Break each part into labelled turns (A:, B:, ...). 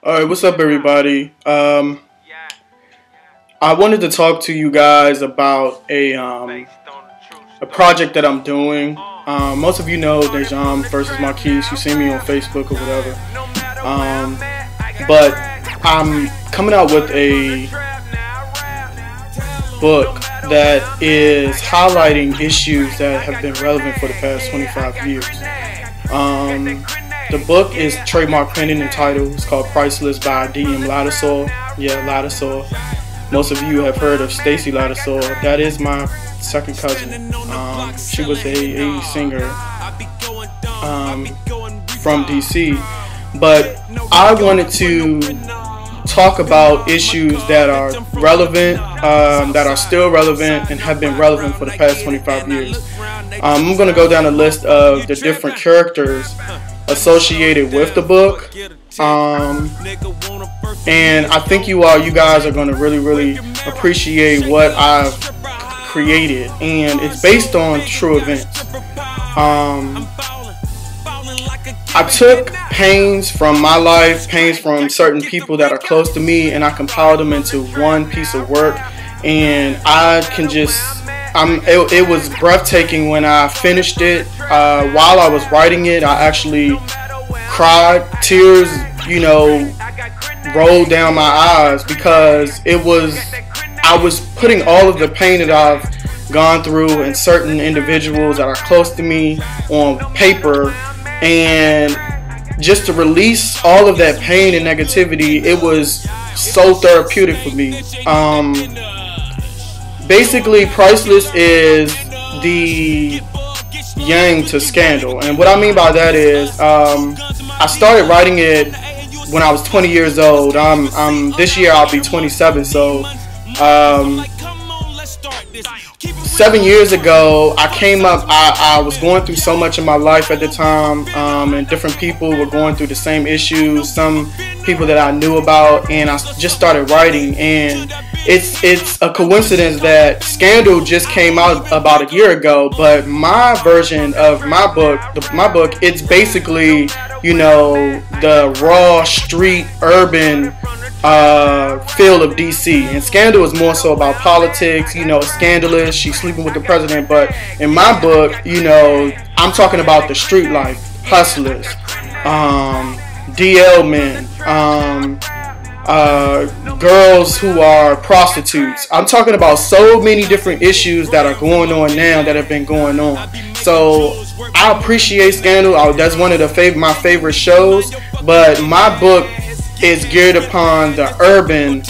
A: Alright, what's up everybody? I wanted to talk to you guys about a project that I'm doing. Most of you know Dejan versus Marquise. You see me on Facebook or whatever. But I'm coming out with a book that is highlighting issues that have been relevant for the past 25 years. The book is trademark pending and title. It's called Priceless by DM Lattisaw. Yeah, Lattisaw. Most of you have heard of Stacy Lattisaw. That is my second cousin. She was a singer from DC. But I wanted to talk about issues that are relevant, that are still relevant and have been relevant for the past 25 years. I'm going to go down a list of the different characters associated with the book, and I think you guys are going to really appreciate what I've created, and it's based on true events. I took pains from my life, pains from certain people that are close to me, and I compiled them into one piece of work, and I can just it was breathtaking when I finished it. While I was writing it, I actually cried. Tears, rolled down my eyes because I was putting all of the pain that I've gone through and certain individuals that are close to me on paper, and just to release all of that pain and negativity, it was so therapeutic for me. Basically, Priceless is the yang to Scandal, and what I mean by that is I started writing it when I was 20 years old. This year I'll be 27, so 7 years ago I came up. I was going through so much in my life at the time, and different people were going through the same issues, some people that I knew about, and I just started writing. And it's a coincidence that Scandal just came out about a year ago, but my version of my book, it's basically, the raw street urban feel of DC, and Scandal is more so about politics. Scandalous, she's sleeping with the president, but in my book, I'm talking about the street life, hustlers, DL men, girls who are prostitutes. I'm talking about so many different issues that are going on now, that have been going on. So I appreciate Scandal. That's one of my favorite shows, but my book is geared upon the urban,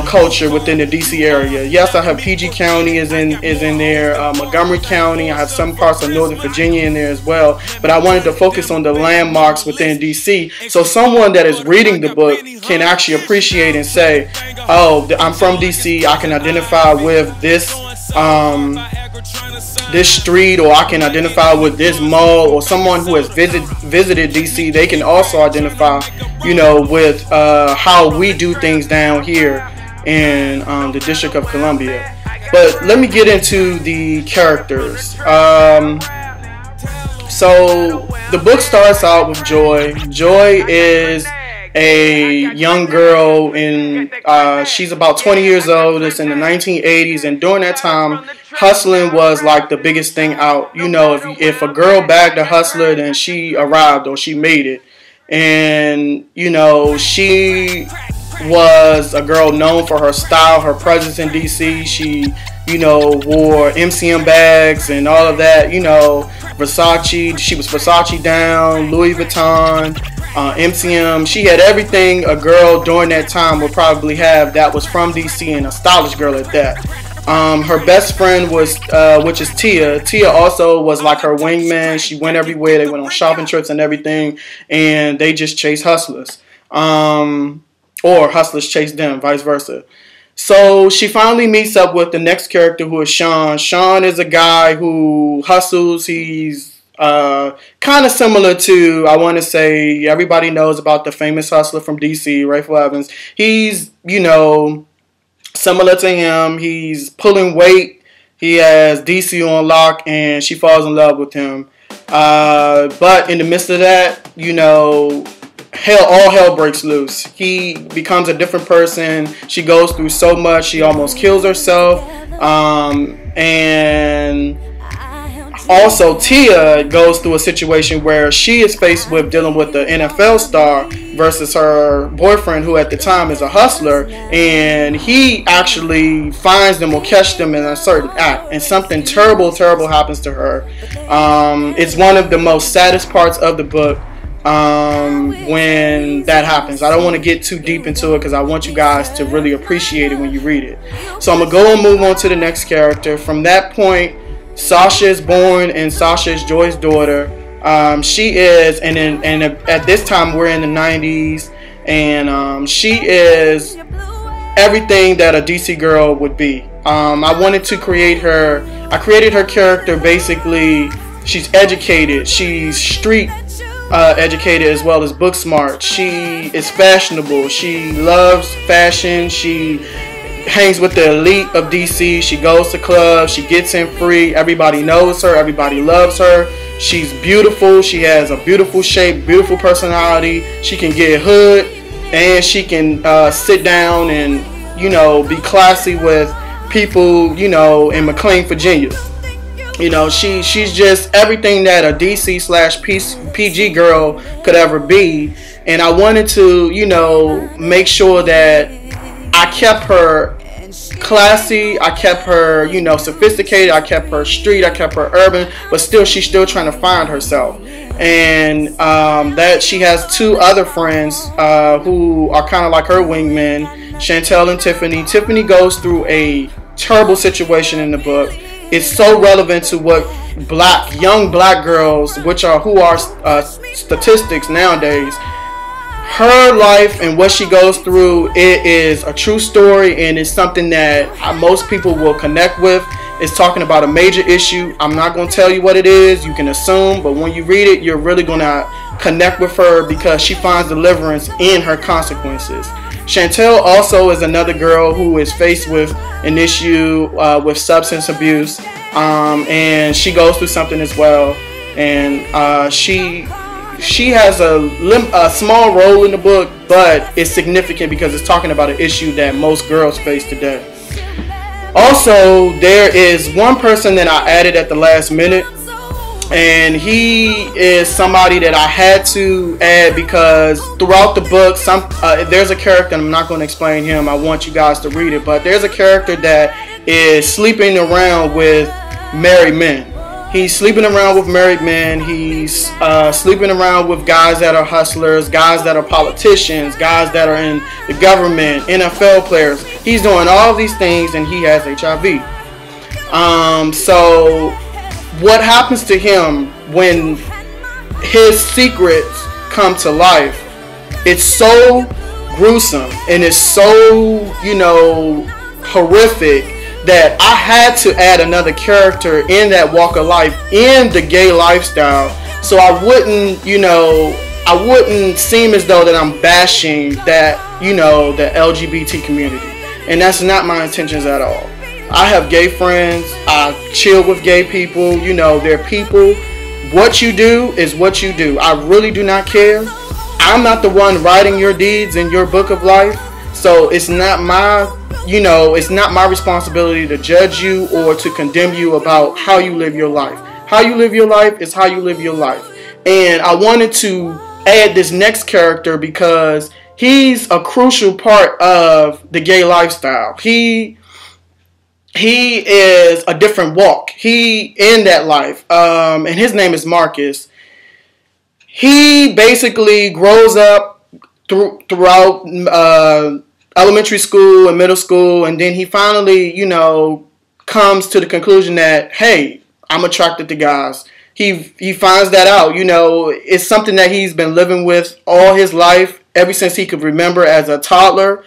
A: culture within the DC area. Yes, I have PG County is in there, Montgomery County. I have some parts of Northern Virginia in there as well. But I wanted to focus on the landmarks within DC, so someone that is reading the book can actually appreciate and say, "Oh, I'm from DC. I can identify with this street, or I can identify with this mall," or someone who has visited DC, they can also identify, with how we do things down here in the District of Columbia. But let me get into the characters. So the book starts out with Joy. Joy is a young girl, and she's about 20 years old. It's in the 1980s, and during that time, hustling was like the biggest thing out. If a girl bagged a hustler, then she arrived or she made it. And she was a girl known for her style, her presence in DC. She wore MCM bags and all of that. Versace. She was Versace down, Louis Vuitton, MCM. She had everything a girl during that time would probably have that was from DC, and a stylish girl at that. Her best friend was, which is Tia. Tia also was like her wingman. She went everywhere. They went on shopping trips and everything, and they just chased hustlers. Or hustlers chased them, vice versa. So she finally meets up with the next character, who is Sean. Sean is a guy who hustles. He's kind of similar to, I want to say, everybody knows about the famous hustler from DC, Rayful Evans. He's, similar to him. He's pulling weight. He has DC on lock, and she falls in love with him. But in the midst of that, all hell breaks loose. He becomes a different person. She goes through so much. She almost kills herself. And also, Tia goes through a situation where she is faced with dealing with the NFL star versus her boyfriend, who at the time is a hustler, and he actually finds them or catch them in a certain act, and something terrible happens to her. It's one of the most saddest parts of the book when that happens. I don't want to get too deep into it because I want you guys to really appreciate it when you read it. So I'm going to go and move on to the next character. From that point, Sasha is born, and Sasha is Joy's daughter. She is, and at this time we're in the 90s, and she is everything that a DC girl would be. I wanted to create her. I created her character. Basically, she's educated. She's street educated as well as book smart. She is fashionable. She loves fashion. She hangs with the elite of DC. She goes to clubs. She gets in free. Everybody knows her. Everybody loves her. She's beautiful. She has a beautiful shape, beautiful personality. She can get hood, and she can sit down and, you know, be classy with people, you know, in McLean, Virginia. You know, she's just everything that a DC/PG girl could ever be. And I wanted to, you know, make sure that I kept her classy, I kept her, you know, sophisticated, I kept her street, I kept her urban, but still, she's still trying to find herself. And that she has two other friends who are kind of like her wingmen, Chantel and Tiffany. Tiffany goes through a terrible situation in the book. It's so relevant to what young black girls, who are statistics nowadays. Her life and what she goes through, it is a true story, and it's something that most people will connect with. It's talking about a major issue. I'm not going to tell you what it is. You can assume, but when you read it, you're really going to connect with her because she finds deliverance in her consequences. Chantel also is another girl who is faced with an issue with substance abuse, and she goes through something as well. And she has a small role in the book, but it's significant because it's talking about an issue that most girls face today. Also, there is one person that I added at the last minute, and he is somebody that I had to add because throughout the book, there's a character, and I'm not going to explain him. I want you guys to read it, but there's a character that is sleeping around with married men. He's sleeping around with married men. He's sleeping around with guys that are hustlers, guys that are politicians, guys that are in the government, NFL players. He's doing all these things, and he has HIV. So what happens to him when his secrets come to life? It's so gruesome, and it's so, you know, horrific that I had to add another character in that walk of life in the gay lifestyle, so I wouldn't, you know, I wouldn't seem as though that I'm bashing that, you know, the LGBT community, and that's not my intentions at all. I have gay friends. I chill with gay people. You know, they're people. What you do is what you do. I really do not care. I'm not the one writing your deeds in your book of life, so it's not my, you know, it's not my responsibility to judge you or to condemn you about how you live your life. How you live your life is how you live your life. And I wanted to add this next character because he's a crucial part of the gay lifestyle. He is a different walk. He in that life. And his name is Marcus. He basically grows up throughout elementary school and middle school, and then he finally, you know, comes to the conclusion that, hey, I'm attracted to guys. He finds that out. You know, it's something that he's been living with all his life, ever since he could remember as a toddler.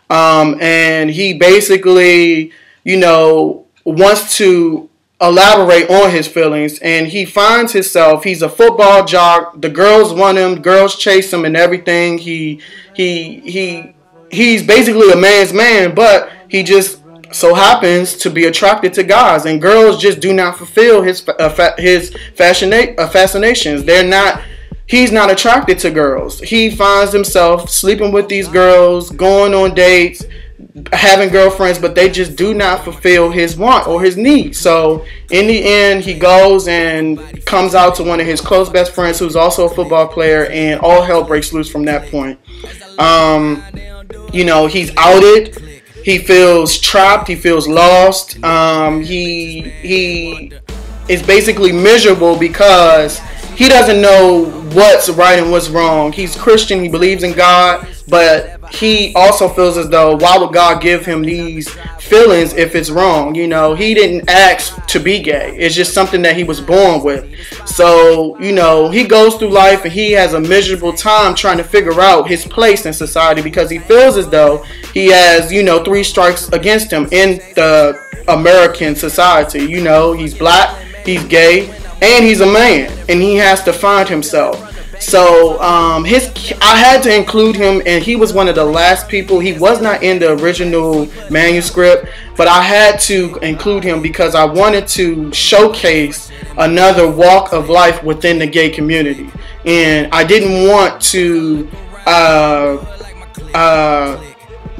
A: And he basically, you know, wants to elaborate on his feelings, and he finds himself, he's a football jock. The girls want him, girls chase him and everything. He's basically a man's man, but he just so happens to be attracted to guys, and girls just do not fulfill his fascinations. They're not he's not attracted to girls. He finds himself sleeping with these girls, going on dates, having girlfriends, but they just do not fulfill his want or his need. So in the end, he goes and comes out to one of his close best friends who's also a football player, and all hell breaks loose from that point. He's outed. He feels trapped. He feels lost. He is basically miserable because he doesn't know what's right and what's wrong. He's Christian. He believes in God, but he also feels as though, why would God give him these feelings if it's wrong? He didn't ask to be gay. It's just something that he was born with. So, he goes through life and he has a miserable time trying to figure out his place in society because he feels as though he has, 3 strikes against him in the American society. He's black, he's gay, and he's a man, and he has to find himself. So I had to include him, and he was one of the last people. He was not in the original manuscript, but I had to include him because I wanted to showcase another walk of life within the gay community, and I didn't want to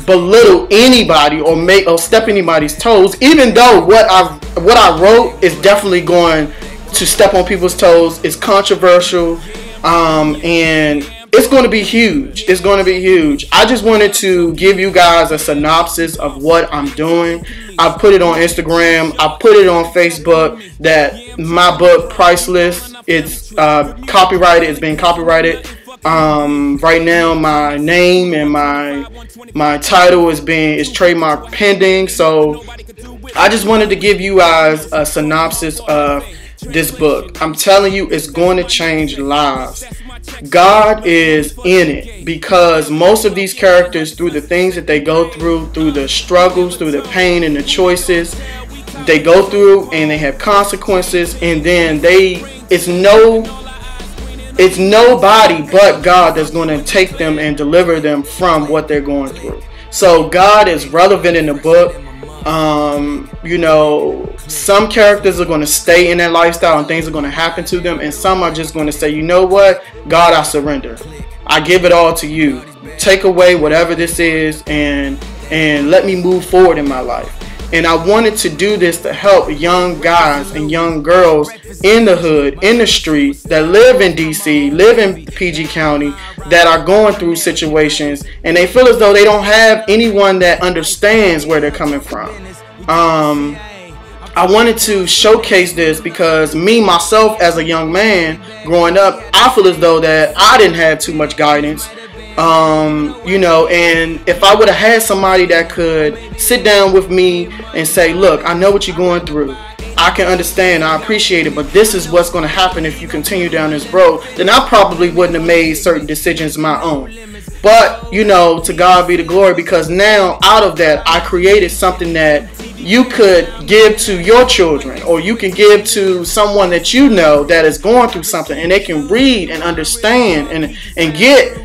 A: belittle anybody or step anybody's toes, even though what I wrote is definitely going to step on people's toes. It's controversial, and it's going to be huge. It's going to be huge. I just wanted to give you guys a synopsis of what I'm doing. I put it on Instagram. I put it on Facebook that my book, Priceless, it's copyrighted. It's being copyrighted. Right now, my name and my title is trademark pending. So I just wanted to give you guys a synopsis of this book. I'm telling you, it's going to change lives. God is in it because most of these characters, through the things that they go through the struggles, through the pain and the choices they go through, and they have consequences, and then it's nobody but God that's going to take them and deliver them from what they're going through. So God is relevant in the book. Some characters are going to stay in that lifestyle and things are going to happen to them, and some are just going to say, you know what, God, I surrender. I give it all to you. Take away whatever this is and let me move forward in my life. And I wanted to do this to help young guys and young girls in the hood, in the street, that live in DC, live in PG County, that are going through situations and they feel as though they don't have anyone that understands where they're coming from. I wanted to showcase this because myself as a young man growing up, I feel as though that I didn't have too much guidance. And if I would have had somebody that could sit down with me and say, look, I know what you're going through. I can understand, I appreciate it, but this is what's going to happen if you continue down this road, then I probably wouldn't have made certain decisions my own. But, to God be the glory, because now out of that, I created something that you could give to your children, or you can give to someone that that is going through something, and they can read and understand and get,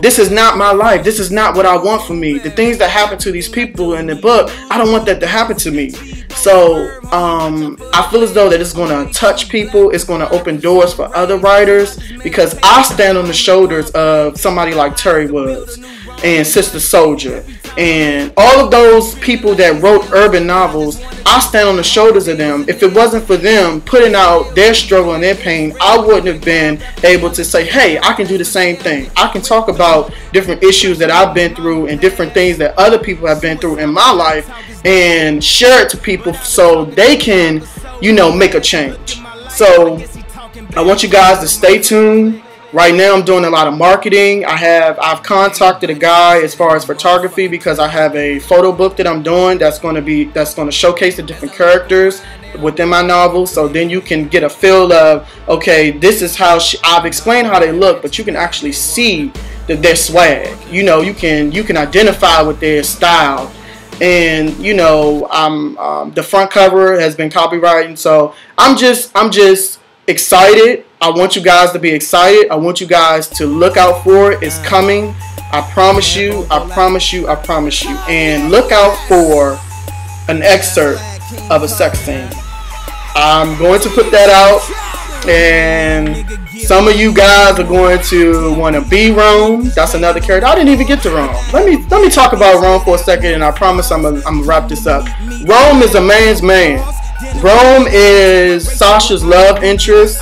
A: this is not my life. This is not what I want for me. The things that happen to these people in the book, I don't want that to happen to me. So I feel as though that it's going to touch people. It's going to open doors for other writers, because I stand on the shoulders of somebody like Terry Woods and Sister Soldier and all of those people that wrote urban novels. I stand on the shoulders of them. If it wasn't for them putting out their struggle and their pain, I wouldn't have been able to say, hey, I can do the same thing. I can talk about different issues that I've been through and different things that other people have been through in my life and share it to people so they can, make a change. So I want you guys to stay tuned. Right now I'm doing a lot of marketing. I've contacted a guy as far as photography, because I have a photo book that I'm doing that's going to showcase the different characters within my novel. So then you can get a feel of, okay, this is how I've explained how they look, but you can actually see their swag. You can identify with their style. And the front cover has been copyrighted, so I'm just excited. I want you guys to be excited. I want you guys to look out for it. It's coming. I promise you. I promise you. I promise you. And look out for an excerpt of a sex scene. I'm going to put that out, and Some of you guys are going to want to be Rome. That's another character. I didn't even get to Rome. Let me talk about Rome for a second, and I promise I'm gonna wrap this up. Rome is a man's man. Rome is Sasha's love interest,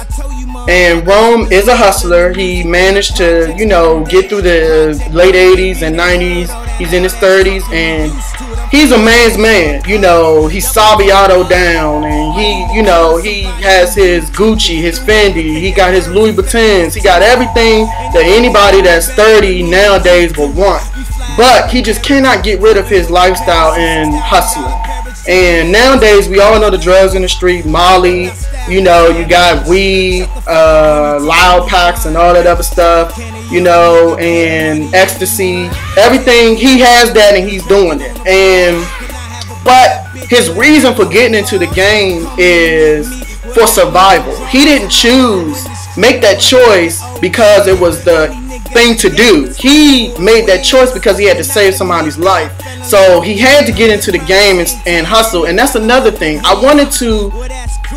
A: and Rome is a hustler. He managed to, get through the late 80s and 90s. He's in his 30s, and he's a man's man. He's Sabiato down, and he has his Gucci, his Fendi, he got his Louis Vuittons, he got everything that anybody that's 30 nowadays would want. But he just cannot get rid of his lifestyle and hustling. And nowadays, we all know the drugs in the street, Molly, you got weed, loud packs and all that other stuff, and ecstasy, everything. He has that and he's doing it. But his reason for getting into the game is for survival. He didn't make that choice because it was the thing to do. He made that choice because he had to save somebody's life. So he had to get into the game and hustle. And that's another thing. I wanted to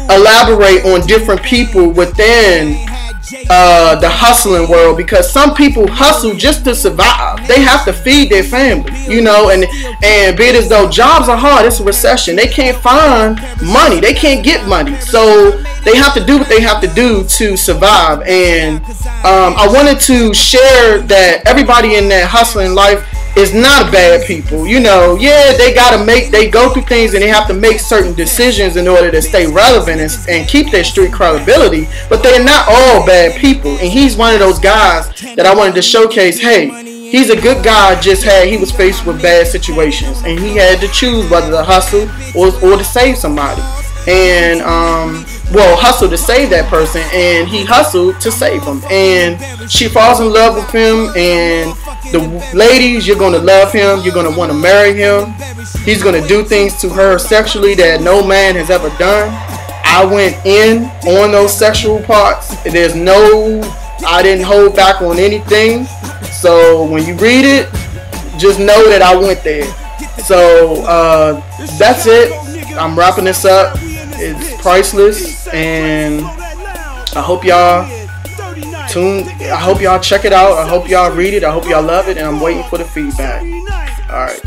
A: elaborate on different people within the hustling world, because some people hustle just to survive. They have to feed their family, and be it as though jobs are hard. It's a recession. They can't find money. They can't get money. So they have to do what they have to do to survive. And I wanted to share that everybody in that hustling life is not bad people. They go through things and they have to make certain decisions in order to stay relevant and keep their street credibility, but they're not all bad people. And he's one of those guys that I wanted to showcase. Hey, he's a good guy, he was faced with bad situations and he had to choose whether to hustle or to save somebody. And hustle to save that person, and he hustled to save him. And she falls in love with him, and the ladies, you're going to love him, you're going to want to marry him. He's going to do things to her sexually that no man has ever done. I went in on those sexual parts. I didn't hold back on anything. So when you read it, just know that I went there. So that's it. I'm wrapping this up. It's Priceless, and I hope y'all check it out. I hope y'all read it. I hope y'all love it, and I'm waiting for the feedback. All right.